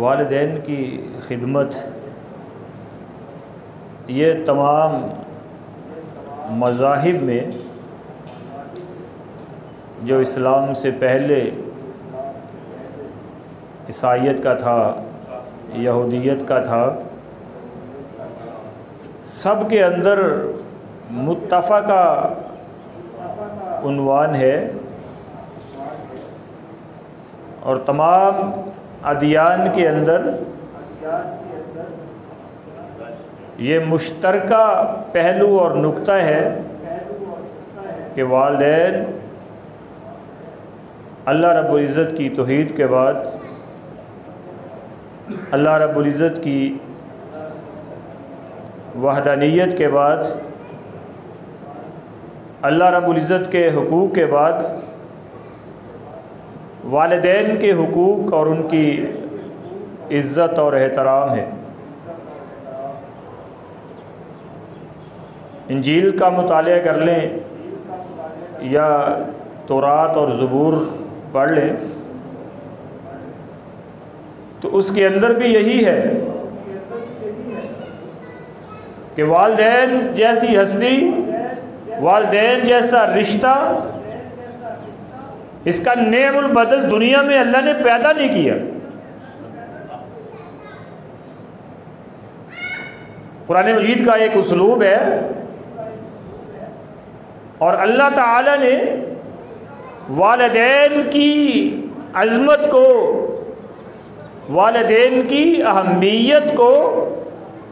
वालिदैन की खिदमत ये तमाम मज़ाहिब में जो इस्लाम से पहले ईसाईयत का था, यहूदियत का था, सब के अंदर मुत्तफ़क़ा उन्वान है और तमाम अदियान के अंदर ये मुश्तरका पहलू और नुक्ता है कि वालिदैन अल्लाह रब्बुल इज़्ज़त की तौहीद के बाद, अल्लाह रब्बुल इज़्ज़त की वहदानियत के बाद, अल्लाह रब्बुल इज़्ज़त के हुकूक़ के बाद वालिदैन के हुकूक़ और उनकी इज़्ज़त और एहतराम है। इंजील का मुतालिया कर लें या तौरात और ज़बूर पढ़ लें तो उसके अंदर भी यही है कि वालिदैन जैसी हस्ती, वालिदैन जैसा रिश्ता, इसका नेमुल बदल दुनिया में अल्लाह ने पैदा नहीं किया। कुरान मजीद का एक उसलूब है और अल्लाह ताला ने वालिदैन की अज़मत को, वालिदैन की अहमियत को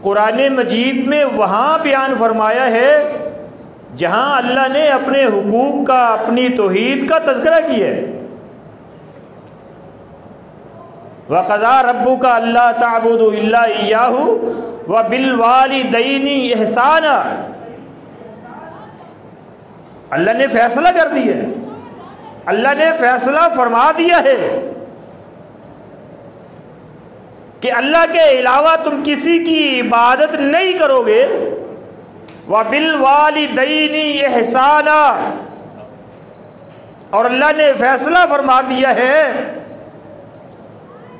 कुरान मजीद में वहाँ बयान फरमाया है जहाँ अल्लाह ने अपने हुकूक का, अपनी तौहीद का तज़किरा किया है। वक़ज़ा रब्बुका अल्ला ताबुदू इल्ला इय्याहु व बिल वालिदैनि इहसाना। अल्लाह ने फैसला कर दिया है, अल्लाह ने फैसला फरमा दिया है कि अल्लाह के अलावा तुम किसी की इबादत नहीं करोगे। व बिल वालिदैनि इहसाना, और अल्लाह ने फैसला फरमा दिया है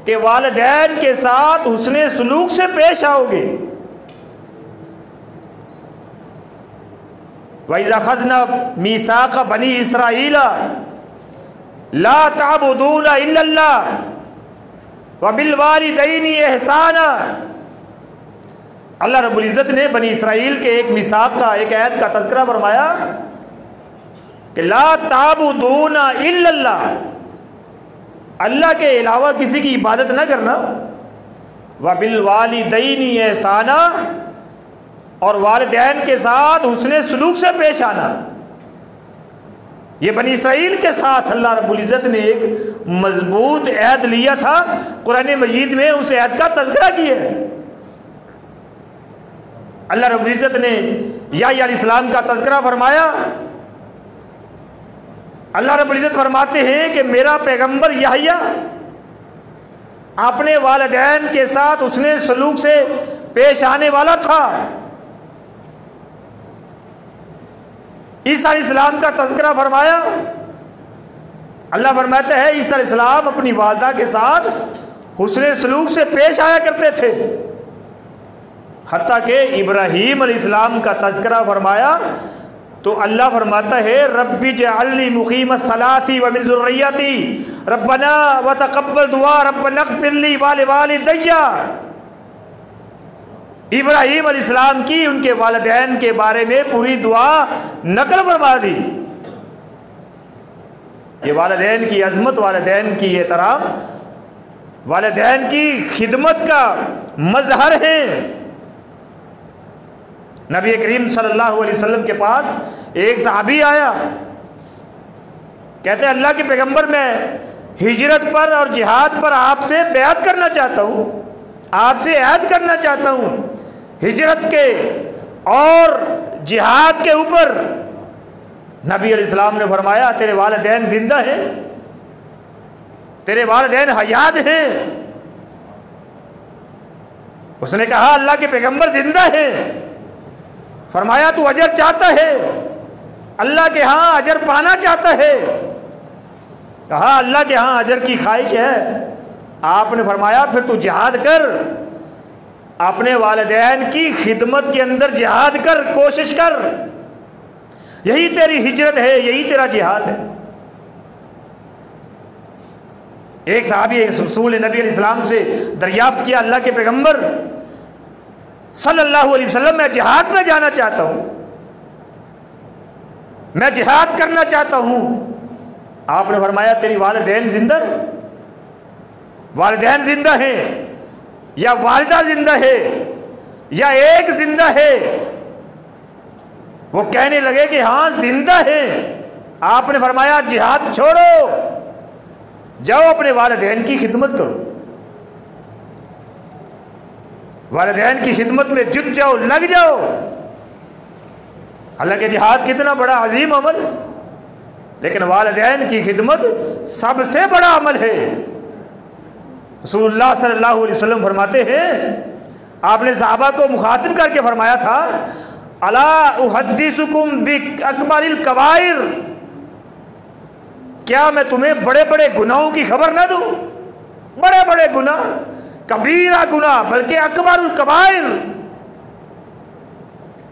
कि वालिदैन के साथ हुस्ने सलूक से पेश आओगे। वइज़ा अख़ज़ना मीसाक़ बनी इसराईला ला ताबुदूना इल्लल्लाह व बिल वालिदैनि इहसाना। अल्लाह रब्बुल इज़्ज़त ने बनी इसराइल के एक मिसाक का, एक ऐत का तज़किरा फरमाया कि ला ताबुदूना इल्लल्लाह, अल्लाह के अलावा किसी की इबादत न करना। व बिल वालिदैनि इहसाना, और वालिदैन के साथ हुस्ने सलूक से पेश आना। ये बनी इसराइल के साथ अल्लाह रब्बुल इज़्ज़त ने एक मजबूत ऐद लिया था, कुरान मजीद में उस ऐद का तज़किरा किया है। अल्लाह रब्बुल इज़्ज़त ने याह्या अलैहिस्सलाम का तज़किरा फरमाया। अल्लाह रब्बुल इज़्ज़त फरमाते हैं कि मेरा पैगंबर याह्या अपने वालिदैन के साथ उसने सलूक से पेश आने वाला था। ईसा अलैहिस्सलाम का तज़किरा फरमाया। अल्लाह फरमाता है ईसा अलैहिस्सलाम अपनी वालदा के साथ हुस्ने सलूक से पेश आया करते थे। हत्ता के इब्राहीम अलैहिस्सलाम का तज़किरा फरमाया तो अल्लाह फरमाता है रब्बी जअलनी मुक़ीमस सलाती व मिन ज़ुर्रिय्यती रब्बना व तक़ब्बल दुआ रब्बना इग़फ़िरली व लिवालिदैया। इब्राहीम अलैहिस्सलाम की उनके वालिदैन के बारे में पूरी दुआ नकल फरमा दी। ये वालिदैन की अज़मत, वालिदैन की एहतराम, वालिदैन की खिदमत का मज़हर है। नबी करीम सल्लल्लाहु अलैहि वसल्लम के पास एक सहाबी आया, कहते अल्लाह के पैगंबर, मैं हिजरत पर और जिहाद पर आपसे बैत करना चाहता हूँ, आपसे ऐद करना चाहता हूँ हिजरत के और जिहाद के ऊपर। नबी अलैहिस्सलाम ने फरमाया तेरे वालिदैन जिंदा हैं, तेरे वालिदैन हयात हैं। उसने कहा अल्लाह के पैगंबर जिंदा है। फरमाया तू अजर चाहता है, अल्लाह के यहाँ अजर पाना चाहता है। कहा अल्लाह के यहाँ अजर की ख्वाहिश है। आपने फरमाया फिर तू जिहाद कर, अपने वालिदैन की खिदमत के अंदर जिहाद कर, कोशिश कर, यही तेरी हिजरत है, यही तेरा जिहाद है। एक सहाबी रसूल नबी अलैहिस्सलाम से दरियाफ्त किया, अल्लाह के पैगंबर सल्लल्लाहु अलैहि वसल्लम, मैं जिहाद में जाना चाहता हूँ, मैं जिहाद करना चाहता हूँ। आपने फरमाया तेरी वालिदैन जिंदा है, वालिदैन जिंदा है या वालिदा जिंदा है या एक जिंदा है? वो कहने लगे कि हाँ जिंदा है। आपने फरमाया जिहाद छोड़ो, जाओ अपने वालिदैन की खिदमत करो, वालिदैन की खिदमत में जुट जाओ, लग जाओ। हालांकि जिहाद कितना बड़ा अजीम अमल, लेकिन वालिदैन की खिदमत सबसे बड़ा अमल है। रसूलुल्लाह सल्लल्लाहु अलैहि वसल्लम फरमाते हैं, आपने सहाबा को मुखातिब करके फरमाया था, अला उहद्दिसुकुम बिअकबरिल कबाइर, क्या मैं तुम्हें बड़े बड़े गुनाहों की खबर ना दूं? बड़े बड़े गुनाह, कबीरा गुनाह, बल्कि अकबरुल कबाइर।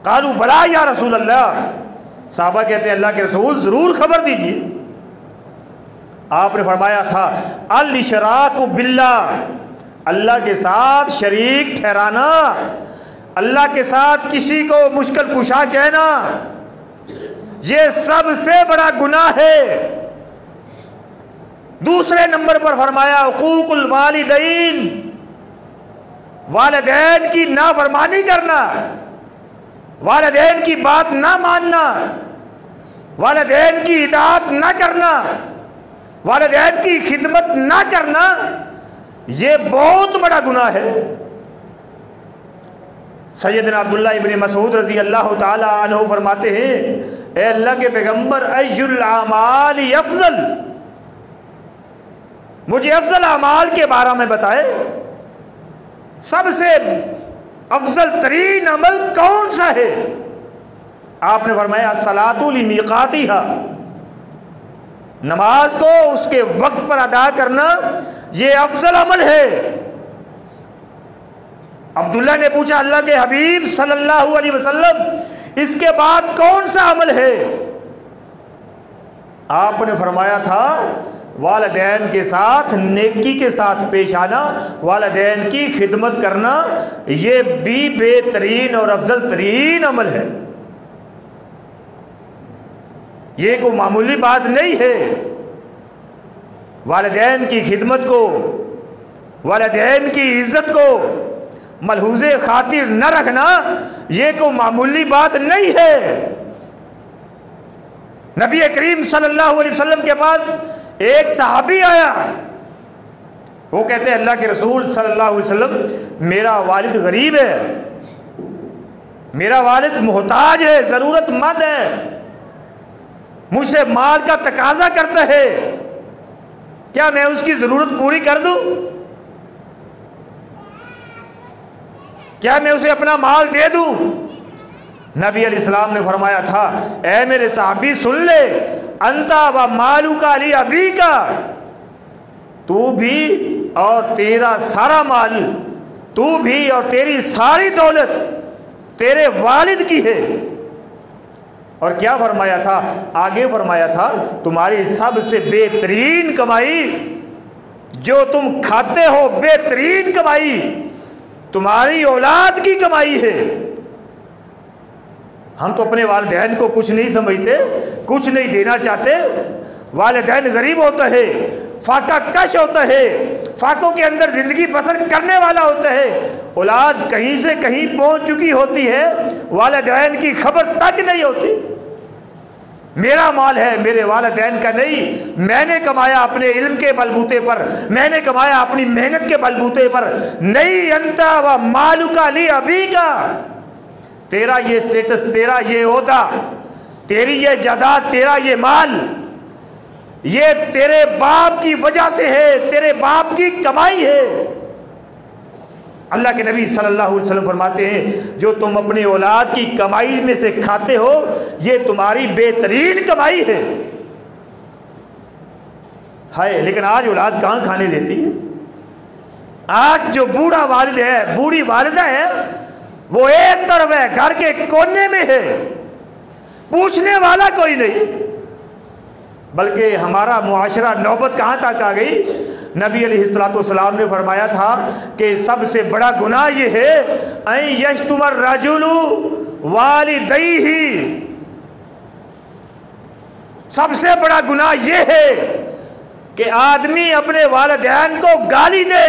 कालू बला या रसूल अल्लाह, साहबा कहते हैं अल्लाह के रसूल जरूर खबर दीजिए। आपने फरमाया था अल इशराकु बिल्लाह, अल्लाह के साथ शरीक ठहराना, अल्लाह के साथ किसी को मुश्किल कुशा कहना, ये सबसे बड़ा गुनाह है। दूसरे नंबर पर फरमाया हुकूकुल वालिदैन, वालिदैन की नाफरमानी करना, वालिदैन की बात ना मानना, वालिदैन की इताअत ना करना, वालिदैन की खिदमत ना करना, ये बहुत बड़ा गुनाह है। सैयदना अब्दुल्लाह इब्न मसूद रज़ी अल्लाह ताला अन्हु फरमाते हैं, ए अल्लाह के पैगंबर, अय्युल अमाल अफजल, मुझे अफजल अमाल के बारे में बताए, सबसे अफजल तरीन अमल कौन सा है? आपने फरमाया सलातु लिमीकातिहा, नमाज को उसके वक्त पर अदा करना, ये अफजल अमल है। अब्दुल्ला ने पूछा, अल्लाह के हबीब सल्लल्लाहु अलैहि वसल्लम, इसके बाद कौन सा अमल है? आपने फरमाया था वालिदैन के साथ नेकी के साथ पेश आना, वालिदैन की खिदमत करना, ये भी बेहतरीन और अफजल तरीन अमल है। ये कोई मामूली बात नहीं है। वालिदैन की खिदमत को, वालिदैन की इज्जत को मलहूज़े खातिर न रखना, ये कोई मामूली बात नहीं है। नबी करीम सल्लल्लाहु अलैहि वसल्लम के पास एक सहाबी आया, वो कहते हैं अल्लाह के रसूल सल्लल्लाहु अलैहि वसल्लम, मेरा वालिद गरीब है, मेरा वालिद मोहताज है, ज़रूरतमंद है, मुझसे माल का तकाजा करता है, क्या मैं उसकी ज़रूरत पूरी कर दूं? क्या मैं उसे अपना माल दे दूं? नबी अलैहिस्सलाम ने फरमाया था, ऐ मेरे साहबी सुन ले, अंता व मालू का अली अबी का, तू भी और तेरा सारा माल, तू भी और तेरी सारी दौलत तेरे वालिद की है। और क्या फरमाया था? आगे फरमाया था, तुम्हारी सबसे बेहतरीन कमाई जो तुम खाते हो, बेहतरीन कमाई तुम्हारी औलाद की कमाई है। हम तो अपने वालिदैन को कुछ नहीं समझते, कुछ नहीं देना चाहते। वालिदैन गरीब होता है, फाका कश होता है, फाकों के अंदर ज़िंदगी बसर करने वाला होता है, औलाद कहीं से कहीं पहुंच चुकी होती है, वालिदैन की खबर तक नहीं होती। मेरा माल है, मेरे वालिदैन का नहीं। मैंने कमाया अपने इल्म के बलबूते पर, मैंने कमाया अपनी मेहनत के बलबूते पर। नहीं अंता व मालू का ली अभी का, तेरा ये स्टेटस, तेरा ये ओहदा, तेरी ये जायदाद, तेरा ये माल, ये तेरे बाप की वजह से है, तेरे बाप की कमाई है। अल्लाह के नबी सल्लल्लाहु अलैहि वसल्लम फरमाते हैं, जो तुम अपने औलाद की कमाई में से खाते हो, ये तुम्हारी बेहतरीन कमाई है। हाय, लेकिन आज औलाद कहाँ खाने देती है? आज जो बूढ़ा वालिद है, बूढ़ी वालिदा है, वो एक तरफ है, घर के कोने में है, पूछने वाला कोई नहीं। बल्कि हमारा मुआशरा नौबत कहाँ तक आ गई, नबी अलैहिस्सलाम ने फरमाया था कि सबसे बड़ा गुनाह ये है ऐ यश्तुमर रजुलु वालिदैहि, सबसे बड़ा गुनाह ये है कि आदमी अपने वालिदैन को गाली दे।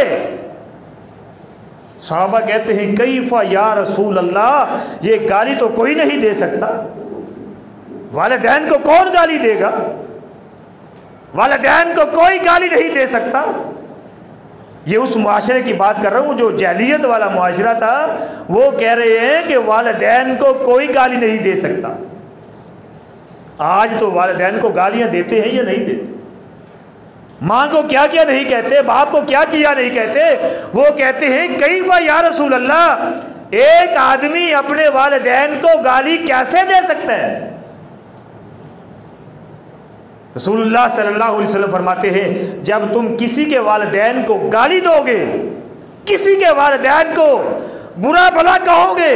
सहाबा कहते हैं कैफा या रसूल अल्लाह, ये गाली तो कोई नहीं दे सकता, वालिदैन को कौन गाली देगा, वालिदैन को कोई गाली नहीं दे सकता। ये उस मुआशरे की बात कर रहा हूँ जो जहलियत वाला मुआशरा था, वो कह रहे हैं कि वालिदैन को कोई गाली नहीं दे सकता। आज तो वालिदैन को गालियाँ देते हैं या नहीं देते, माँ को क्या क्या नहीं कहते, बाप को क्या किया नहीं कहते, वो कहते हैं कैफा या रसूल अल्लाह, एक आदमी अपने वालिदैन को गाली कैसे दे सकता है। रसूलुल्लाह सल्लल्लाहु अलैहि वसल्लम फरमाते हैं जब तुम किसी के वालिदैन को गाली दोगे, किसी के वालिदैन को बुरा भला कहोगे,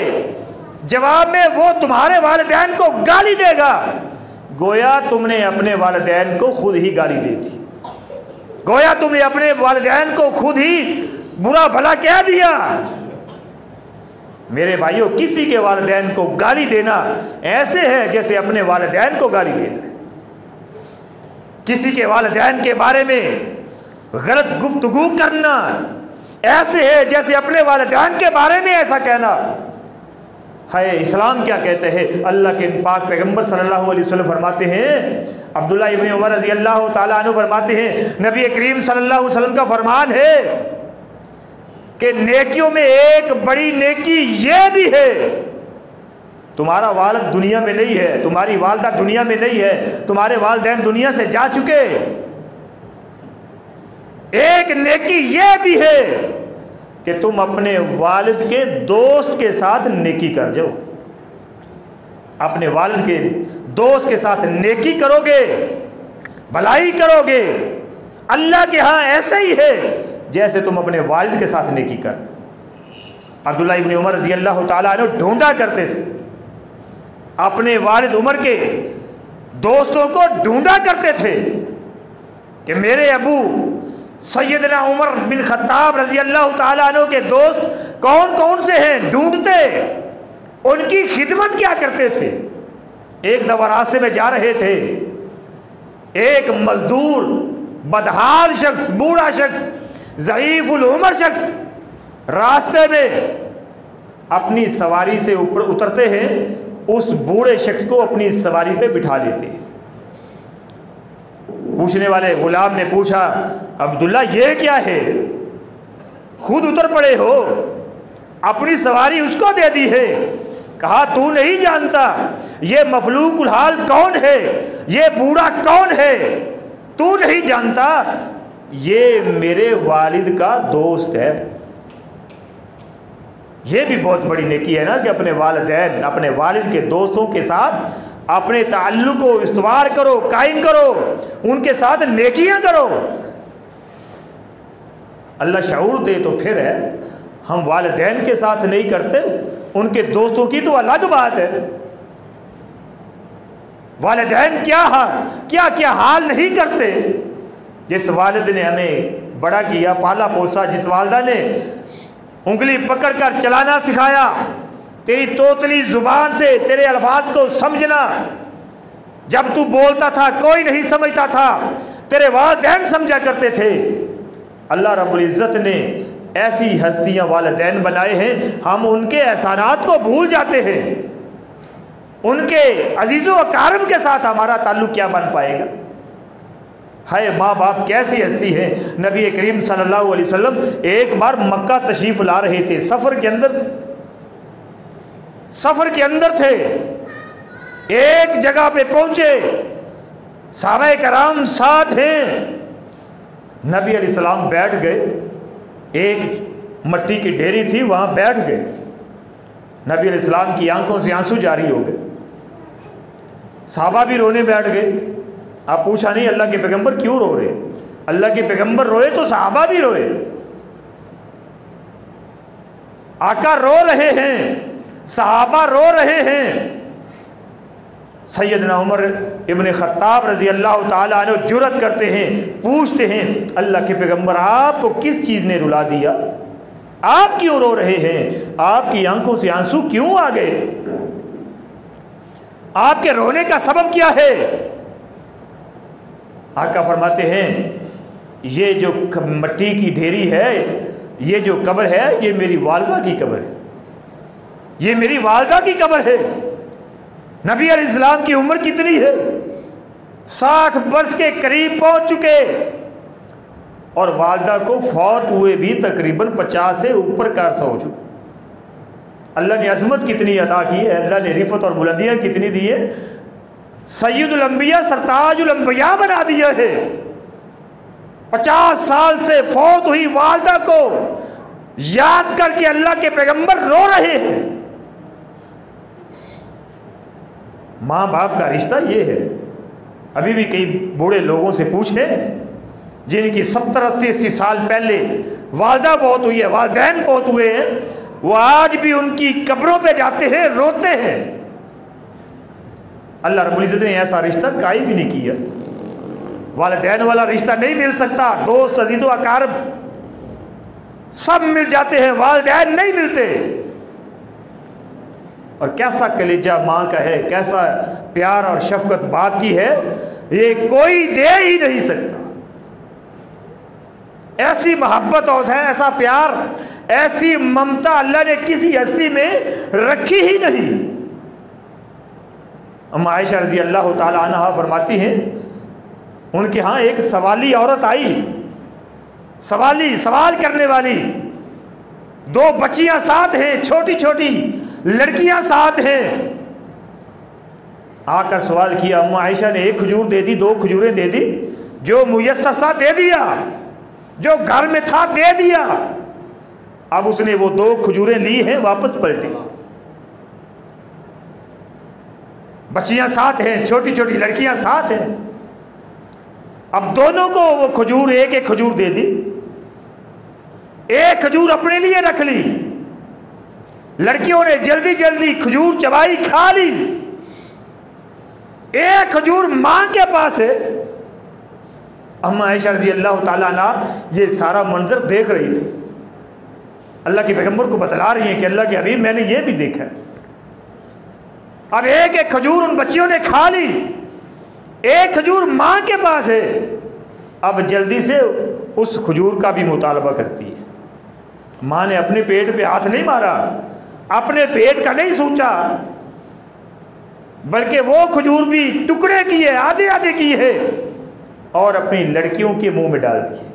जवाब में वो तुम्हारे वालिदैन को गाली देगा, गोया तुमने अपने वालिदैन को खुद ही गाली दी थी, गोया तुमने अपने वालिदैन को खुद ही बुरा भला कह दिया। मेरे भाइयों, किसी के वालिदैन को गाली देना ऐसे है जैसे अपने वालिदैन को गाली देना। किसी के वालिदैन के बारे में गलत गुफ्तगू करना ऐसे है जैसे अपने वालिदैन के बारे में ऐसा कहना है। इस्लाम क्या कहते हैं, अल्लाह के पाक पैगंबर सल्लल्लाहु अलैहि वसल्लम फरमाते हैं, अब्दुल्लाह इब्न उमर रज़ी अल्लाह ताला अन्हु फरमाते हैं, नबी करीम सल्लल्लाहु अलैहि वसल्लम का फरमान है कि नेकियों में एक बड़ी नेकी ये भी है, तुम्हारा वालिद दुनिया में नहीं है, तुम्हारी वालदा दुनिया में नहीं है, तुम्हारे वालिदैन दुनिया से जा चुके, एक नेकी ये भी है कि तुम अपने वालिद के दोस्त के साथ नेकी कर जाओ। अपने वालिद के दोस्त के साथ नेकी करोगे, भलाई करोगे, अल्लाह के यहाँ ऐसे ही है जैसे तुम अपने वालिद के साथ नेकी कर। अब्दुल्लाह इब्न उमर रज़ी अल्लाह ताला अन्हु ढूंढा करते थे, अपने वालिद उमर के दोस्तों को ढूंढा करते थे कि मेरे अबू सैयदना उमर बिन खत्ताब रज़ी अल्लाह ताला अन्हु के दोस्त कौन कौन से हैं, ढूंढते, उनकी खिदमत क्या करते थे। एक दफा रास्ते में जा रहे थे, एक मजदूर बदहाल शख्स, बूढ़ा शख्स, ज़ईफुल उमर शख्स रास्ते में अपनी सवारी से ऊपर उतरते हैं, उस बूढ़े शख्स को अपनी सवारी पे बिठा लेते हैं। पूछने वाले गुलाम ने पूछा, अब्दुल्ला ये क्या है, खुद उतर पड़े हो, अपनी सवारी उसको दे दी है। कहा तू नहीं जानता ये मफलूकुल हाल कौन है, ये बूढ़ा कौन है, तू नहीं जानता, ये मेरे वालिद का दोस्त है। ये भी बहुत बड़ी नेकी है ना कि अपने वालिदैन, अपने वालिद के दोस्तों के साथ अपने ताल्लुक को इस्तवार करो, कायम करो, उनके साथ नेकियां करो। अल्लाह शऊर दे तो फिर है, हम वालिदैन के साथ नहीं करते, उनके दोस्तों की तो अलग बात है। वालिदैन क्या क्या हाल नहीं करते। जिस वालिद ने हमें बड़ा किया, पाला पोसा, जिस वालिदा ने उंगली पकड़कर चलाना सिखाया, तेरी तोतली जुबान से तेरे अल्फाज को समझना, जब तू बोलता था कोई नहीं समझता था, तेरे वालिदैन समझा करते थे। अल्लाह रब्बुल इज़्ज़त ने ऐसी हस्तियां वालिदैन बनाए हैं, हम उनके एहसानात को भूल जाते हैं। उनके अजीज़ो अकारम के साथ हमारा ताल्लुक क्या बन पाएगा। है माँ बाप कैसी हस्ती है। नबी करीम सल्लल्लाहु अलैहि वसल्लम एक बार मक्का तशरीफ ला रहे थे, सफ़र के अंदर थे, एक जगह पे पहुंचे, सहाबा कराम साथ हैं, नबी अलैहिस्सलाम बैठ गए, एक मट्टी की ढेरी थी वहाँ बैठ गए। नबी अलैहिस्सलाम की आंखों से आंसू जारी हो गए, सहाबा भी रोने बैठ गए। आप पूछा नहीं अल्लाह के पैगंबर क्यों रो रहे, अल्लाह के पैगंबर रोए तो सहाबा भी रोए। आका रो रहे हैं, सहाबा रो रहे हैं। सैयदना उमर इब्न खत्ताब रज़ी अल्लाह ताला अन्हु जुरत करते हैं, पूछते हैं, अल्लाह के पैगंबर आपको किस चीज़ ने रुला दिया? आप क्यों रो रहे हैं? आपकी आंखों से आंसू क्यों आ गए? आपके रोने का सबब क्या है? आका फरमाते हैं, ये जो मिट्टी की ढेरी है, ये जो कब्र है, ये मेरी वालिदा की कब्र है, ये मेरी वालिदा की कब्र है। नबी अलैहिस्सलाम की उम्र कितनी है? 60 वर्ष के करीब पहुंच चुके, और वालिदा को फौत हुए भी तकरीबन 50 से ऊपर का अरसा हो चुका। अल्लाह ने अज़मत कितनी अता की है, अल्लाह ने रिफ़त और बुलंदियाँ कितनी दी है। सैयदुल अंबिया सरताजुल अंबिया बना दिया है। 50 साल से फौत हुई वालिदा को याद करके अल्लाह के पैगंबर रो रहे हैं। माँ बाप का रिश्ता ये है। अभी भी कई बूढ़े लोगों से पूछें जिनकी 70-80 साल पहले वालिदा फौत हुई है, वालिदैन फौत हुए हैं, वो आज भी उनकी कब्रों पे जाते हैं, रोते हैं। अल्लाह रब्बुल इज़्ज़त ने ऐसा रिश्ता कायम भी नहीं किया। वालिदैन वाला रिश्ता नहीं मिल सकता। दोस्त, अजीज़ व अकारब सब मिल जाते हैं, वालिदैन नहीं मिलते। और कैसा कलेजा माँ का है, कैसा प्यार और शफकत बाप की है, ये कोई दे ही नहीं सकता। ऐसी मोहब्बत और है, ऐसा प्यार, ऐसी ममता अल्लाह ने किसी हस्ती में रखी ही नहीं। अम्मा आयशा रज़ी अल्लाह ताला अन्हा फरमाती हैं, उनके यहाँ एक सवाली औरत आई, सवाल करने वाली। 2 बच्चियां साथ हैं, छोटी छोटी लड़कियां साथ हैं। आकर सवाल किया। अम्मा आयशा ने 1 खजूर दे दी, 2 खजूरें दे दी, जो मुयस्सर दे दिया, जो घर में था दे दिया। अब उसने वो 2 खजूरें ली हैं, वापस पलटी। बच्चियां साथ हैं, छोटी छोटी लड़कियां साथ हैं। अब दोनों को वो खजूर एक खजूर दे दी। 1 खजूर अपने लिए रख ली। लड़कियों ने जल्दी जल्दी खजूर चबाई, खा ली। 1 खजूर मां के पास है। अम्मा आयशा रज़ी अल्लाह ताला अन्हा ये सारा मंजर देख रही थी। अल्लाह के पैगंबर को बतला रही हैं कि अल्लाह के हबीब, मैंने ये भी देखा है। अब 1 खजूर उन बच्चियों ने खा ली, 1 खजूर माँ के पास है। अब जल्दी से उस खजूर का भी मुतालबा करती है। माँ ने अपने पेट पे हाथ नहीं मारा, अपने पेट का नहीं सोचा, बल्कि वो खजूर भी टुकड़े किए, आधे आधे किए, और अपनी लड़कियों के मुंह में डाल दिए,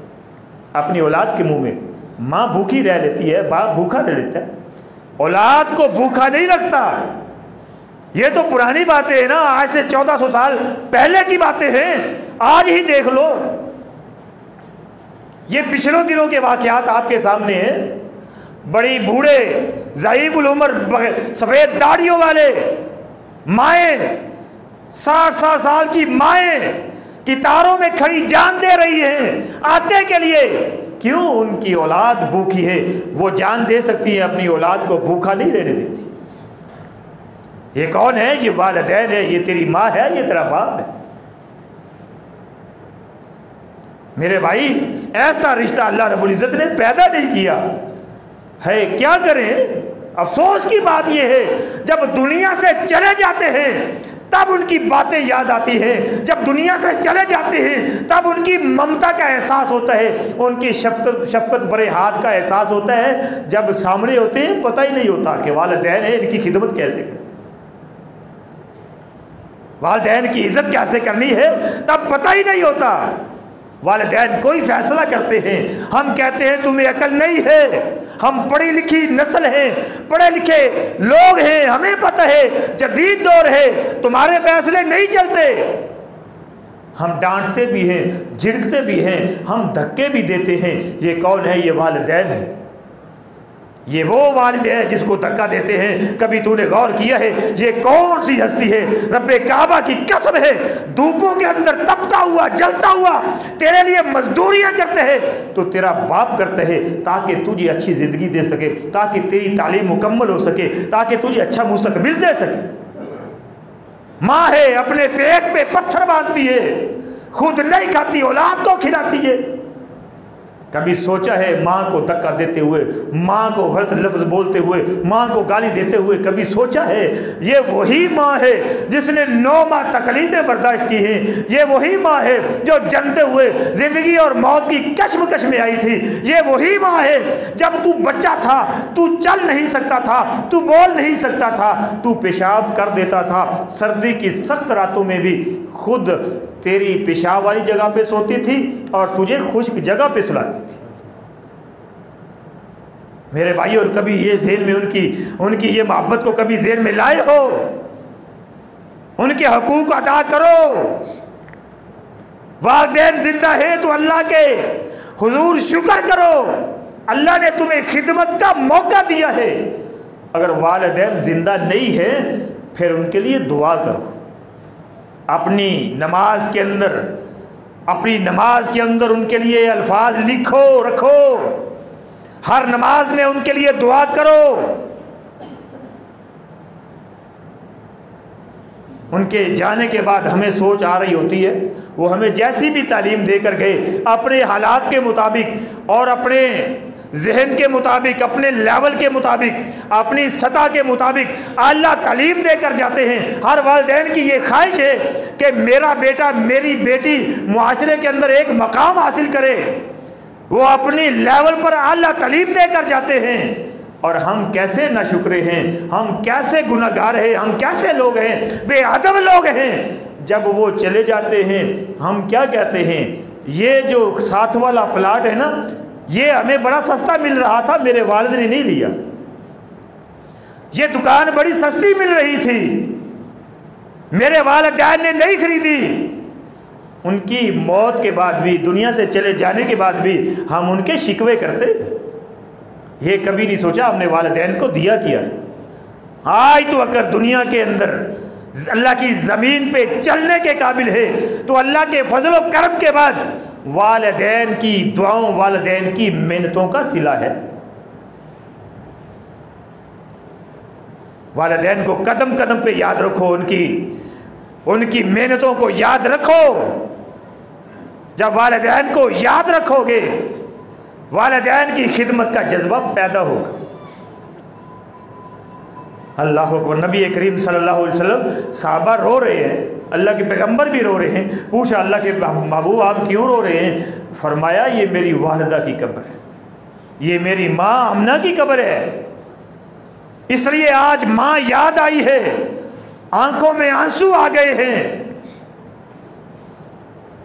अपनी औलाद के मुंह में। माँ भूखी रह लेती है, बाप भूखा रह लेता है, औलाद को भूखा नहीं रखता। ये तो पुरानी बातें हैं ना, आज से 1400 साल पहले की बातें हैं। आज ही देख लो, ये पिछले दिनों के वाकयात आपके सामने हैं। बड़ी बूढ़े, ज़ईफ़ुल उम्र, सफ़ेद दाढ़ियों वाले माएँ, 60 साल की माएँ कितारों में खड़ी जान दे रही हैं आटे के लिए। क्यों? उनकी औलाद भूखी है। वो जान दे सकती है, अपनी औलाद को भूखा नहीं रहने देती। ये कौन है? ये वालिदैन है, ये तेरी माँ है, ये तेरा बाप है। मेरे भाई, ऐसा रिश्ता अल्लाह रब्बुल इज़्ज़त ने पैदा नहीं किया है। क्या करें? अफसोस की बात यह है, जब दुनिया से चले जाते हैं तब उनकी बातें याद आती हैं। जब दुनिया से चले जाते हैं तब उनकी ममता का एहसास होता है, उनकी शफकत बड़े हाथ का एहसास होता है। जब सामने होते हैं पता ही नहीं होता कि वालिदैन है, इनकी खिदमत कैसे करें, वालिदैन की इज्जत कैसे करनी है, तब पता ही नहीं होता। वालिदैन कोई फैसला करते हैं, हम कहते हैं तुम्हें अकल नहीं है, हम पढ़ी लिखी नस्ल हैं, पढ़े लिखे लोग हैं, हमें पता है जदीद दौर है, तुम्हारे फैसले नहीं चलते। हम डांटते भी हैं, झिड़कते भी हैं, हम धक्के भी देते हैं। ये कौन है? ये वालिदैन है, ये वो वालिद है जिसको धक्का देते हैं। कभी तूने गौर किया है ये कौन सी हस्ती है? रब्बे काबा की कसम है, धूपों के अंदर तपता हुआ जलता हुआ तेरे लिए मजदूरियां करते हैं तो तेरा बाप करते हैं ताकि तुझे अच्छी ज़िंदगी दे सके, ताकि तेरी तालीम मुकम्मल हो सके, ताकि तुझे अच्छा मुस्तकबिल दे सके। माँ है अपने पेट पे पत्थर बांधती है, खुद नहीं खाती, औलाद को खिलाती है। कभी सोचा है माँ को धक्का देते हुए, माँ को गलत लफ्ज़ बोलते हुए, माँ को गाली देते हुए कभी सोचा है ये वही माँ है जिसने 9 माह तकलीफें बर्दाश्त की हैं? ये वही माँ है जो जनते हुए ज़िंदगी और मौत की कश्मकश में आई थी। ये वही माँ है जब तू बच्चा था, तू चल नहीं सकता था, तू बोल नहीं सकता था, तू पेशाब कर देता था, सर्दी की सख्त रातों में भी खुद तेरी पेशाब वाली जगह पे सोती थी और तुझे खुश्क जगह पे सुलाती थी। मेरे भाई, और कभी ये ज़हन में उनकी ये मोहब्बत को कभी ज़हन में लाए हो? उनके हकूक अदा करो। वालिदैन जिंदा है तो अल्लाह के हुजूर शुक्र करो, अल्लाह ने तुम्हें खिदमत का मौका दिया है। अगर वालिदैन जिंदा नहीं है फिर उनके लिए दुआ करो। अपनी नमाज के अंदर उनके लिए अल्फाज लिखो रखो, हर नमाज में उनके लिए दुआ करो। उनके जाने के बाद हमें सोच आ रही होती है, वो हमें जैसी भी तालीम देकर गए अपने हालात के मुताबिक और अपने जहन के मुताबिक, अपने लेवल के मुताबिक, अपनी सतह के मुताबिक अल्लाह तालीम देकर जाते हैं। हर वालिदैन की ये ख्वाहिश है कि मेरा बेटा मेरी बेटी मुआशरे के अंदर एक मकाम हासिल करे। वो अपनी लेवल पर अल्लाह तालीम देकर जाते हैं। और हम कैसे नाशुक्रे हैं, हम कैसे गुनहगार हैं, हम कैसे लोग हैं, बेअदब लोग हैं। जब वो चले जाते हैं हम क्या कहते हैं, ये जो साथ वाला प्लाट है ना, ये हमें बड़ा सस्ता मिल रहा था, मेरे वालिद ने नहीं लिया। ये दुकान बड़ी सस्ती मिल रही थी, मेरे वालिदैन ने नहीं खरीदी। उनकी मौत के बाद भी, दुनिया से चले जाने के बाद भी हम उनके शिकवे करते। ये कभी नहीं सोचा हमने वालिदैन को दिया किया। आज तो अगर दुनिया के अंदर अल्लाह की ज़मीन पे चलने के काबिल है तो अल्लाह के फजल व करम के बाद वालिदैन की दुआओं, वालिदैन की मेहनतों का सिला है। वालिदैन को कदम कदम पे याद रखो, उनकी मेहनतों को याद रखो। जब वालिदैन को याद रखोगे वालिदैन की खिदमत का जज्बा पैदा होगा। अल्लाह अकबर। नबी करीम सल्लल्लाहु अलैहि वसल्लम, साहबा रो रहे हैं, अल्लाह के पैगंबर भी रो रहे हैं। पूछा अल्लाह के महबूब आप क्यों रो रहे हैं? फरमाया ये मेरी वालिदा की कब्र है, ये मेरी माँ अमना की कब्र है, इसलिए आज माँ याद आई है, आंखों में आंसू आ गए हैं।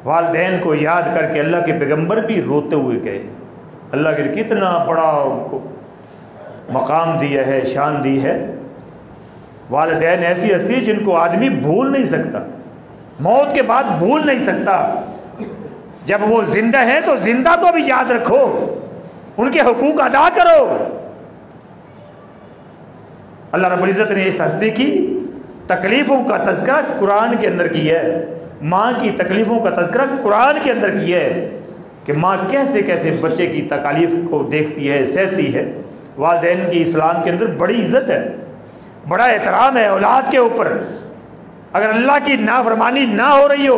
वालिदैन को याद करके अल्लाह के पैगंबर भी रोते हुए गए। अल्लाह के कितना बड़ा मकाम दिया है, शान दी है। वालिदैन ऐसी हस्ती जिनको आदमी भूल नहीं सकता, मौत के बाद भूल नहीं सकता। जब वो जिंदा है तो जिंदा को भी याद रखो, उनके हुकूक अदा करो। अल्लाह रब्बुल इज़्ज़त ने इस हस्ती की तकलीफ़ों का तज़किरा कुरान के अंदर किया है, माँ की तकलीफ़ों का तज़किरा कुरान के अंदर किया है कि माँ कैसे कैसे बच्चे की तकालीफ़ को देखती है, सहती है। वालिदैन की इस्लाम के अंदर बड़ी इज़्ज़त है, बड़ा एहतराम है औलाद के ऊपर। अगर अल्लाह की नाफरमानी ना हो रही हो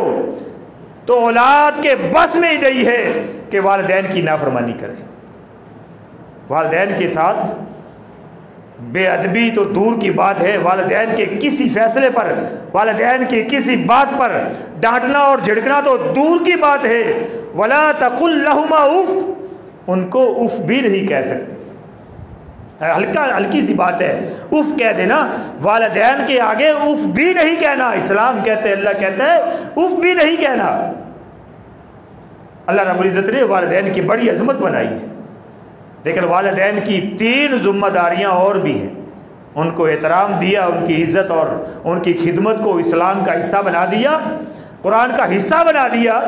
तो औलाद के बस में ही नहीं है कि वालिदैन की नाफरमानी करे। वालिदैन के साथ बेअदबी तो दूर की बात है, वालिदैन के किसी फैसले पर, वालिदैन की किसी बात पर डांटना और झिड़कना तो दूर की बात है। वला तकुल लहुमा उफ, उनको उफ भी नहीं कह सकते। हल्की सी बात है, उफ कह देना, वालिदैन के आगे उफ भी नहीं कहना। इस्लाम कहते हैं, अल्लाह कहता है उफ भी नहीं कहना। अल्लाह रब्बुल इज़्ज़त ने वालिदैन की बड़ी अजमत बनाई है, लेकिन वालिदैन की 3 जिम्मेदारियां और भी हैं। उनको एहतराम दिया, उनकी इज़्ज़त और उनकी खिदमत को इस्लाम का हिस्सा बना दिया, कुरान का हिस्सा बना दिया।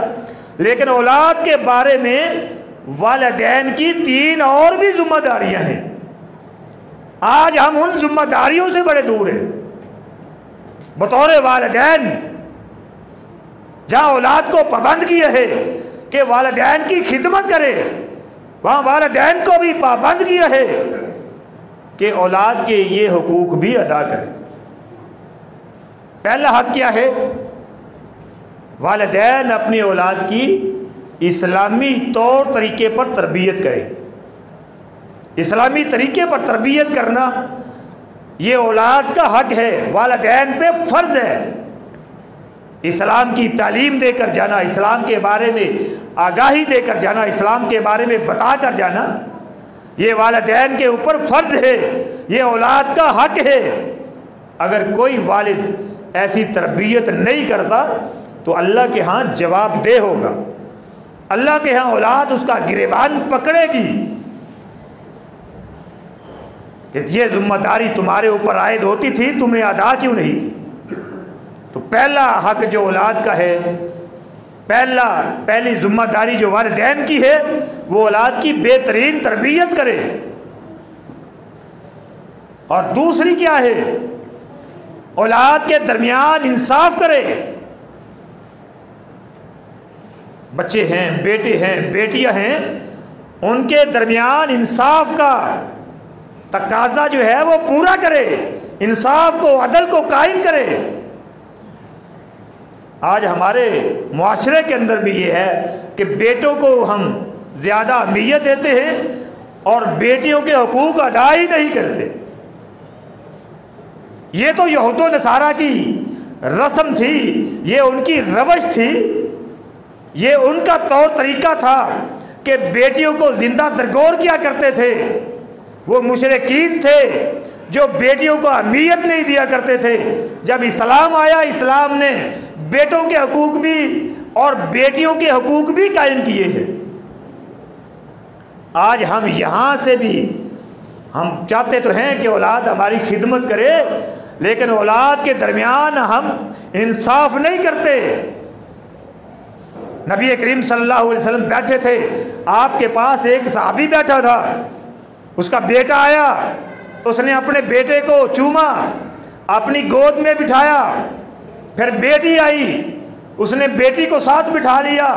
लेकिन औलाद के बारे में वालिदैन की 3 और भी जिम्मेदारियां हैं। आज हम उन जिम्मेदारियों से बड़े दूर हैं। बतौर वालिदैन जहाँ औलाद को पाबंद किया है कि वालिदैन की खिदमत करे, वहाँ वालिदैन को भी पाबंद किया है कि औलाद के ये हुकूक भी अदा करे। पहला हक क्या है? वालिदैन अपनी औलाद की इस्लामी तौर तरीके पर तरबियत करें। इस्लामी तरीके पर तरबियत करना ये औलाद का हक है, वालिदैन पे फ़र्ज़ है। इस्लाम की तालीम देकर जाना, इस्लाम के बारे में आगाही देकर जाना, इस्लाम के बारे में बता कर जाना, ये वालिदैन के ऊपर फ़र्ज़ है, ये औलाद का हक है। अगर कोई वालिद ऐसी तरबियत नहीं करता तो अल्लाह के यहाँ जवाबदेह होगा। अल्लाह के यहाँ औलाद उसका गिरेबान पकड़ेगी कि ये जिम्मेदारी तुम्हारे ऊपर आयद होती थी, तुमने अदा क्यों नहीं की। तो पहला हक जो औलाद का है, पहली जिम्मेदारी जो वालिदैन की है, वो औलाद की बेहतरीन तरबियत करे। और दूसरी क्या है? औलाद के दरमियान इंसाफ करे। बच्चे हैं, बेटे हैं, बेटियां हैं, उनके दरमियान इंसाफ का तकाजा जो है वो पूरा करे, इंसाफ को, अदल को कायम करे। आज हमारे मुआशरे के अंदर भी ये है कि बेटों को हम ज़्यादा अहमियत देते हैं और बेटियों के हुकूक अदा ही नहीं करते। ये तो यहूद व नसारा की रस्म थी, ये उनकी रवश थी, ये उनका तौर तरीका था कि बेटियों को जिंदा दरगोर किया करते थे। वो मुशरिकीन थे जो बेटियों को अहमियत नहीं दिया करते थे। जब इस्लाम आया, इस्लाम ने बेटों के हुकूक भी और बेटियों के हुकूक भी कायम किए हैं। आज हम यहाँ से भी हम चाहते तो हैं कि औलाद हमारी खिदमत करे, लेकिन औलाद के दरमियान हम इंसाफ नहीं करते। नबी करीम सल्लल्लाहु अलैहि वसल्लम बैठे थे, आपके पास एक सहाबी बैठा था, उसका बेटा आया, उसने अपने बेटे को चूमा, अपनी गोद में बिठाया। फिर बेटी आई, उसने बेटी को साथ बिठा लिया।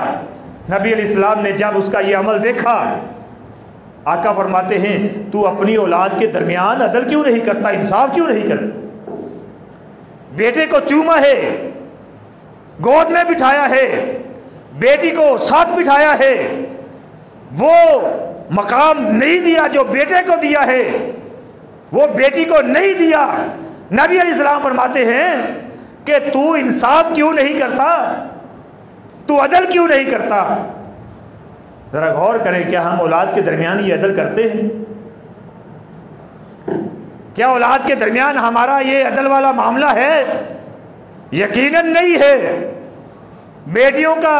नबी अलैहिस्सलाम ने जब उसका ये अमल देखा, आका फरमाते हैं, तू अपनी औलाद के दरमियान अदल क्यों नहीं करता, इंसाफ क्यों नहीं करता? बेटे को चूमा है, गोद में बिठाया है, बेटी को साथ बिठाया है, वो मकाम नहीं दिया जो बेटे को दिया है, वो बेटी को नहीं दिया। नबी अलैहिस्सलाम फरमाते हैं कि तू इंसाफ क्यों नहीं करता, तू अदल क्यों नहीं करता? ज़रा गौर करें, क्या हम औलाद के दरमियान ये अदल करते हैं? क्या औलाद के दरमियान हमारा ये अदल वाला मामला है? यकीनन नहीं है। बेटियों का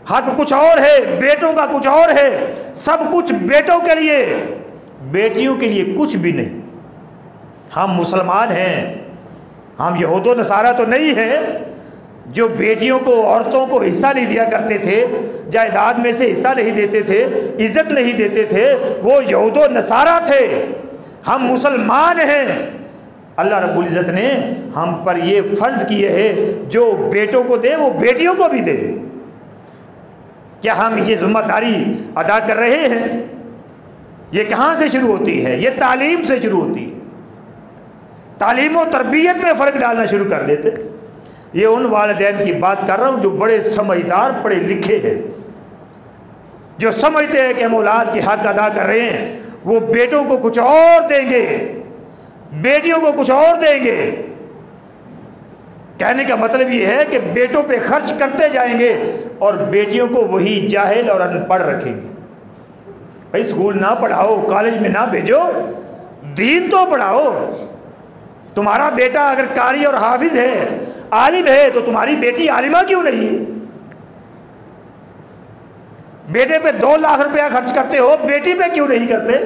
हक कुछ और है, बेटों का कुछ और है। सब कुछ बेटों के लिए, बेटियों के लिए कुछ भी नहीं। हम मुसलमान हैं, हम यहूद व नसारा तो नहीं है जो बेटियों को, औरतों को हिस्सा नहीं दिया करते थे, जायदाद में से हिस्सा नहीं देते थे, इज्जत नहीं देते थे। वो यहूद व नसारा थे। हम मुसलमान हैं। अल्लाह रब्बुल इज़्ज़त ने हम पर ये फ़र्ज़ किए है, जो बेटों को दे वो बेटियों को भी दे। क्या हम ये जिम्मेदारी अदा कर रहे हैं? ये कहाँ से शुरू होती है? ये तालीम से शुरू होती है। तालीम और तरबियत में फ़र्क डालना शुरू कर देते। ये उन वालिदैन की बात कर रहा हूँ जो बड़े समझदार, पढ़े लिखे हैं, जो समझते हैं कि हम औलाद के हक अदा कर रहे हैं। वो बेटों को कुछ और देंगे, बेटियों को कुछ और देंगे। कहने का मतलब ये है कि बेटों पे खर्च करते जाएंगे और बेटियों को वही जाहिल और अनपढ़ रखेंगे। भाई स्कूल ना पढ़ाओ, कॉलेज में ना भेजो, दीन तो पढ़ाओ। तुम्हारा बेटा अगर कारी और हाफिज है, आलिम है, तो तुम्हारी बेटी आलिमा क्यों नहीं? बेटे पे 2 लाख रुपया खर्च करते हो, बेटी पे क्यों नहीं करते?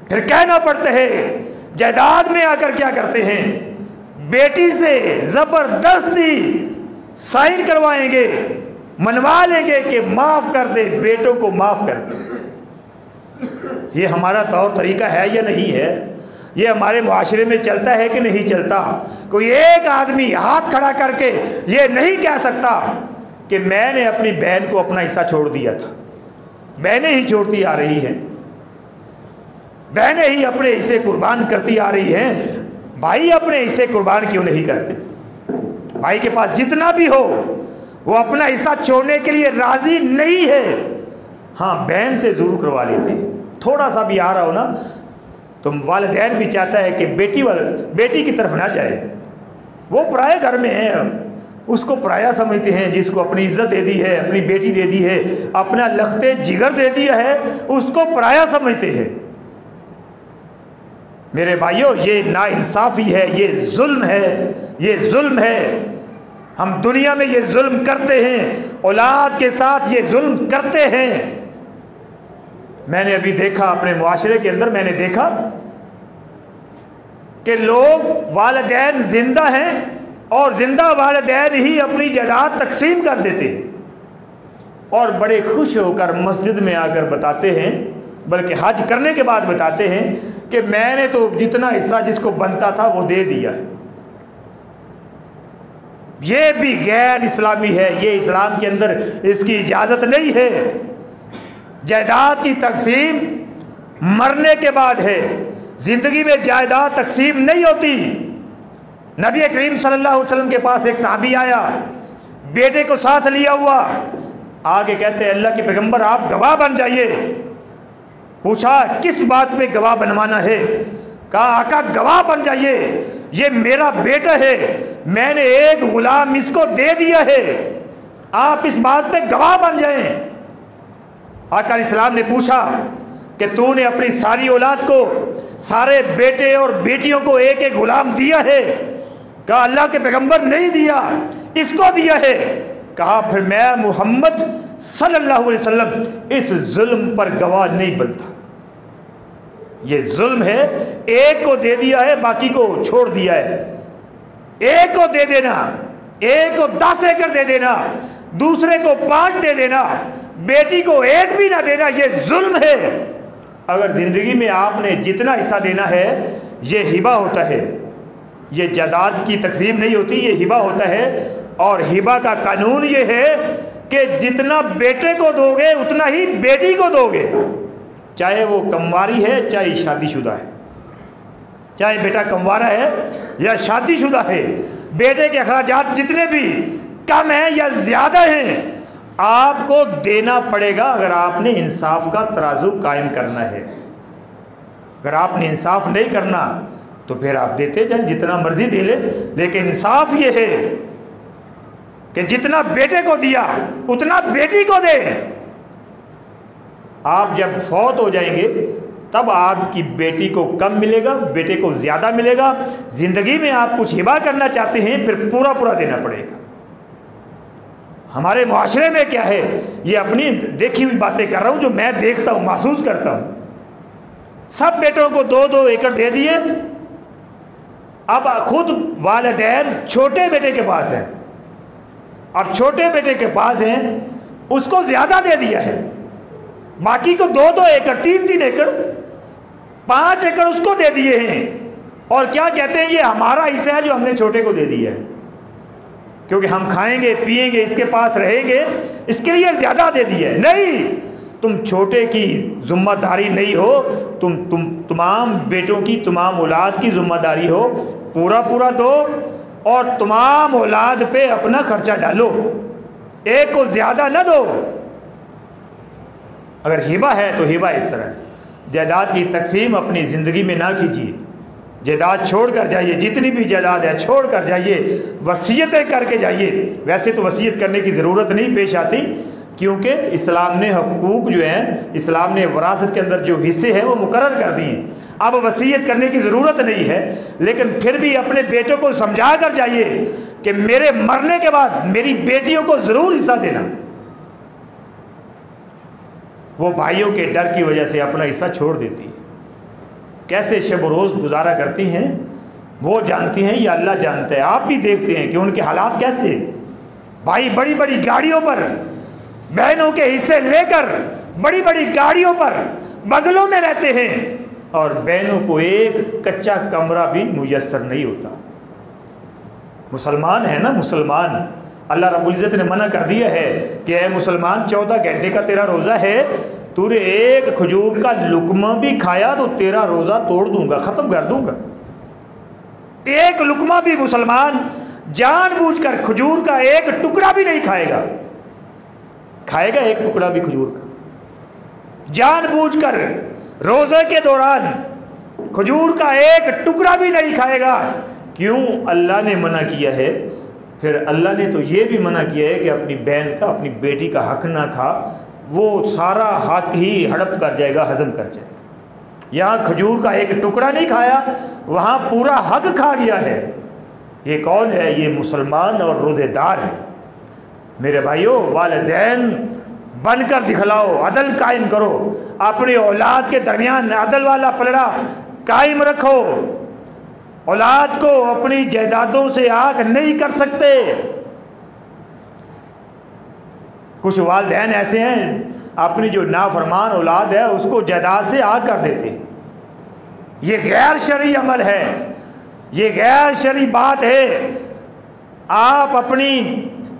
फिर कहना पड़ता है, जायदाद में आकर क्या करते हैं, बेटी से जबरदस्ती साइन करवाएंगे, मनवा लेंगे कि माफ कर दे, बेटों को माफ कर दे। ये हमारा तौर तरीका है या नहीं है, ये हमारे मुआशरे में चलता है कि नहीं चलता। कोई एक आदमी हाथ खड़ा करके ये नहीं कह सकता कि मैंने अपनी बहन को अपना हिस्सा छोड़ दिया था। बहनें ही छोड़ती आ रही हैं, बहनें ही अपने हिस्से कुर्बान करती आ रही हैं। भाई अपने हिस्से कुर्बान क्यों नहीं करते? भाई के पास जितना भी हो वो अपना हिस्सा छोड़ने के लिए राजी नहीं है। हाँ, बहन से ज़रूर करवा लेते, थोड़ा सा भी आ रहा हो ना तो वालिदैन भी चाहता है कि बेटी की तरफ ना जाए। वो पराये घर में है, उसको पराया समझते हैं। जिसको अपनी इज्जत दे दी है, अपनी बेटी दे दी है, अपना लख्ते जिगर दे दिया है, उसको पराया समझते हैं। मेरे भाइयों, ये नाइंसाफ़ी है, ये जुल्म है, ये जुल्म है। हम दुनिया में ये जुल्म करते हैं, औलाद के साथ ये जुल्म करते हैं। मैंने अभी देखा अपने मुआशरे के अंदर, मैंने देखा कि लोग वालिदैन जिंदा हैं और जिंदा वालिदैन ही अपनी जायदाद तकसीम कर देते हैं और बड़े खुश होकर मस्जिद में आकर बताते हैं, बल्कि हज करने के बाद बताते हैं कि मैंने तो जितना हिस्सा जिसको बनता था वो दे दिया है। ये भी गैर इस्लामी है, ये इस्लाम के अंदर इसकी इजाज़त नहीं है। जायदाद की तकसीम मरने के बाद है, ज़िंदगी में जायदाद तकसीम नहीं होती। नबी करीम सल्लल्लाहु अलैहि वसल्लम के पास एक सहाबी आया, बेटे को साथ लिया हुआ, आगे कहते हैं अल्लाह के पैगंबर आप गवाह बन जाइए। पूछा किस बात पे गवाह बनवाना है? कहा आका गवाह बन जाइए, ये मेरा बेटा है, मैंने एक गुलाम इसको दे दिया है, आप इस बात पे गवाह बन जाएं। आका इस्लाम ने पूछा कि तूने अपनी सारी औलाद को, सारे बेटे और बेटियों को एक एक गुलाम दिया है? कहा अल्लाह के पैगंबर नहीं दिया, इसको दिया है। कहा फिर मैं मोहम्मद सल्लल्लाहु अलैहि वसल्लम इस जुल्म पर गवाह नहीं बनता। ये जुल्म है, एक को दे दिया है, बाकी को छोड़ दिया है। एक को दे देना, एक को 10 एकड़ दे देना, दूसरे को 5 दे देना, बेटी को एक भी ना देना, ये जुल्म है। अगर ज़िंदगी में आपने जितना हिस्सा देना है ये हिबा होता है, ये जायदाद की तकसीम नहीं होती, ये हिबा होता है। और हिबा का कानून ये है कि जितना बेटे को दोगे उतना ही बेटी को दोगे, चाहे वो कमवारी है चाहे शादीशुदा है, चाहे बेटा कमवारा है या शादीशुदा है। बेटे के अखराजात जितने भी कम हैं या ज़्यादा हैं आपको देना पड़ेगा अगर आपने इंसाफ का तराजू कायम करना है। अगर आपने इंसाफ नहीं करना तो फिर आप देते जाएं, जितना मर्जी दे ले, लेकिन इंसाफ ये है कि जितना बेटे को दिया उतना बेटी को दे। आप जब फौत हो जाएंगे तब आपकी बेटी को कम मिलेगा, बेटे को ज़्यादा मिलेगा। ज़िंदगी में आप कुछ हिबा करना चाहते हैं फिर पूरा पूरा देना पड़ेगा। हमारे मुआशरे में क्या है, ये अपनी देखी हुई बातें कर रहा हूँ, जो मैं देखता हूँ, महसूस करता हूँ। सब बेटों को 2-2 एकड़ दे दिए। अब खुद वालिदैन छोटे बेटे के पास हैं, अब छोटे बेटे के पास हैं, उसको ज़्यादा दे दिया है, बाकी को 2-2 एकड़, 3-3 एकड़, 5 एकड़ उसको दे दिए हैं। और क्या कहते हैं, ये हमारा हिस्सा है जो हमने छोटे को दे दिया है, क्योंकि हम खाएंगे पिएंगे, इसके पास रहेंगे, इसके लिए ज़्यादा दे दिया है। नहीं, तुम छोटे की जिम्मेदारी नहीं हो, तुम तमाम बेटों की, तमाम औलाद की जिम्मेदारी हो। पूरा पूरा दो और तमाम औलाद पे अपना खर्चा डालो, एक को ज़्यादा ना दो। अगर हिबा है तो हिबा इस तरह, जायदाद की तकसीम अपनी ज़िंदगी में ना कीजिए। जायदाद छोड़ कर जाइए, जितनी भी जायदाद है छोड़ कर जाइए, वसीयतें करके जाइए। वैसे तो वसीयत करने की ज़रूरत नहीं पेश आती, क्योंकि इस्लाम ने हकूक़ जो हैं, इस्लाम ने वरासत के अंदर जो हिस्से हैं वो मुकर्रर कर दिए। अब वसीयत करने की ज़रूरत नहीं है, लेकिन फिर भी अपने बेटों को समझा कर जाइए कि मेरे मरने के बाद मेरी बेटियों को ज़रूर हिस्सा देना। वो भाइयों के डर की वजह से अपना हिस्सा छोड़ देती है। कैसे शब रोज़ गुजारा करती हैं वो जानती हैं या अल्लाह जानता है। आप भी देखते हैं कि उनके हालात कैसे। भाई बड़ी बड़ी गाड़ियों पर बहनों के हिस्से लेकर बड़ी बड़ी गाड़ियों पर बगलों में रहते हैं और बहनों को एक कच्चा कमरा भी मुयस्सर नहीं होता। मुसलमान है ना, मुसलमान, अल्लाह रब्बुल इज़्ज़त ने मना कर दिया है कि ए मुसलमान 14 घंटे का तेरा रोज़ा है, तूने एक खजूर का लुकमा भी खाया तो तेरा रोज़ा तोड़ दूंगा, ख़त्म कर दूंगा। एक लुकमा भी मुसलमान जानबूझकर खजूर का एक टुकड़ा भी नहीं खाएगा, खाएगा एक टुकड़ा भी खजूर का, जानबूझकर रोज़े के दौरान खजूर का एक टुकड़ा भी नहीं खाएगा। क्यों? अल्लाह ने मना किया है। फिर अल्लाह ने तो ये भी मना किया है कि अपनी बहन का, अपनी बेटी का हक ना खा, वो सारा हक ही हड़प कर जाएगा, हजम कर जाएगा। यहाँ खजूर का एक टुकड़ा नहीं खाया, वहाँ पूरा हक खा गया है। ये कौन है? ये मुसलमान और रोज़ेदार है। मेरे भाइयों, वालिदैन बनकर दिखलाओ, अदल कायम करो, अपनी औलाद के दरमियान अदल वाला पलड़ा कायम रखो। औलाद को अपनी जायदादों से आग नहीं कर सकते। कुछ वालिदैन ऐसे हैं, अपनी जो नाफरमान औलाद है उसको जायदाद से आग कर देते। ये गैर शरई अमल है, ये गैर शरई बात है। आप अपनी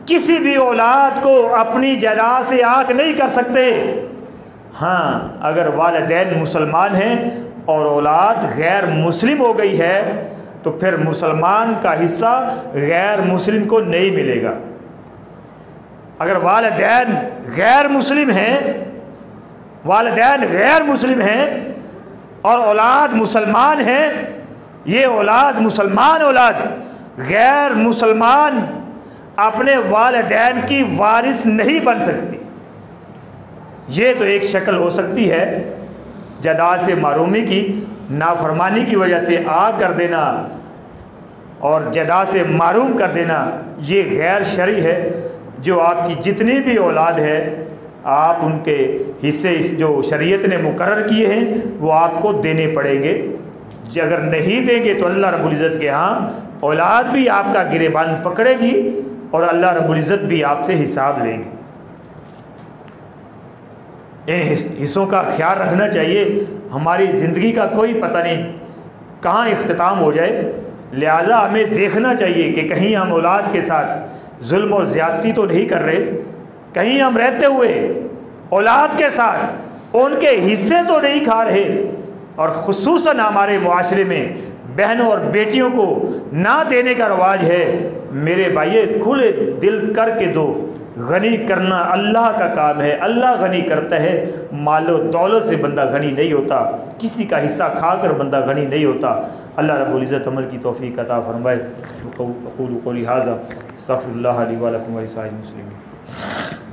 किसी भी औलाद को अपनी जायदाद से आग नहीं कर सकते। हाँ, अगर वालिदैन मुसलमान हैं और औलाद गैर मुस्लिम हो गई है तो फिर मुसलमान का हिस्सा गैर मुस्लिम को नहीं मिलेगा। अगर वालिदैन गैर मुस्लिम हैं, वालिदैन गैर मुस्लिम हैं और औलाद मुसलमान हैं, ये औलाद मुसलमान औलाद गैर मुसलमान अपने वालिदैन की वारिस नहीं बन सकती। ये तो एक शक्ल हो सकती है जायदाद से महरूमी की, नाफरमानी की वजह से आग कर देना और जायदाद से महरूम कर देना, ये गैर शरई है। जो आपकी जितनी भी औलाद है, आप उनके हिस्से जो शरीयत ने मुकर्रर किए हैं वो आपको देने पड़ेंगे। अगर नहीं देंगे तो अल्लाह रब्बुल इज़्ज़त के यहाँ औलाद भी आपका गिरेबान पकड़ेगी और अल्लाह रब्बुल इज़्ज़त भी आपसे हिसाब लेंगे। इन हिस्सों का ख्याल रखना चाहिए। हमारी ज़िंदगी का कोई पता नहीं कहाँ इख्तिताम हो जाए, लिहाजा हमें देखना चाहिए कि कहीं हम औलाद के साथ जुल्म और ज़्यादती तो नहीं कर रहे, कहीं हम रहते हुए औलाद के साथ उनके हिस्से तो नहीं खा रहे। और ख़ुसूसन हमारे मुआशरे में बहनों और बेटियों को ना देने का रवाज है। मेरे भाई, खुले दिल करके दो। गनी करना अल्लाह का काम है, अल्लाह गनी करता है। मालो दौलत से बंदा गनी नहीं होता, किसी का हिस्सा खाकर बंदा गनी नहीं होता। अल्लाह रब्बुल इज़्ज़त अमल की तौफीक अता फरमाए। अक़ूलु क़ौली हाज़ा अस्तग़फ़िरुल्लाह ली व लकुम व लिसाइरिल मुस्लिमीन।